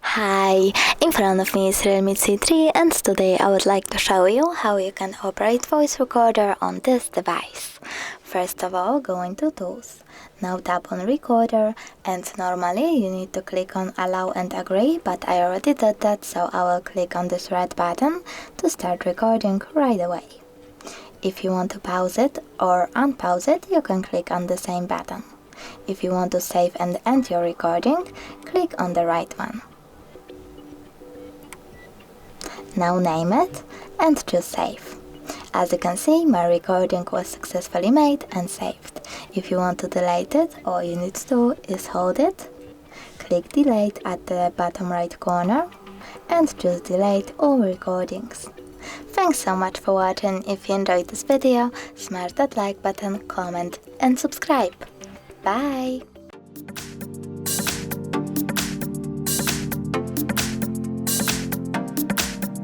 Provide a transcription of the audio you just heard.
Hi, in front of me is REALME C3 and today I would like to show you how you can operate voice recorder on this device. First of all, go into Tools. Now tap on Recorder, and normally you need to click on Allow and Agree, but I already did that, so I will click on this red button to start recording right away. If you want to pause it or unpause it, you can click on the same button. If you want to save and end your recording, click on the right one. Now name it and choose Save. As you can see, my recording was successfully made and saved. If you want to delete it, all you need to do is hold it, click Delete at the bottom right corner and choose Delete all recordings. Thanks so much for watching. If you enjoyed this video, smash that like button, comment and subscribe. Bye!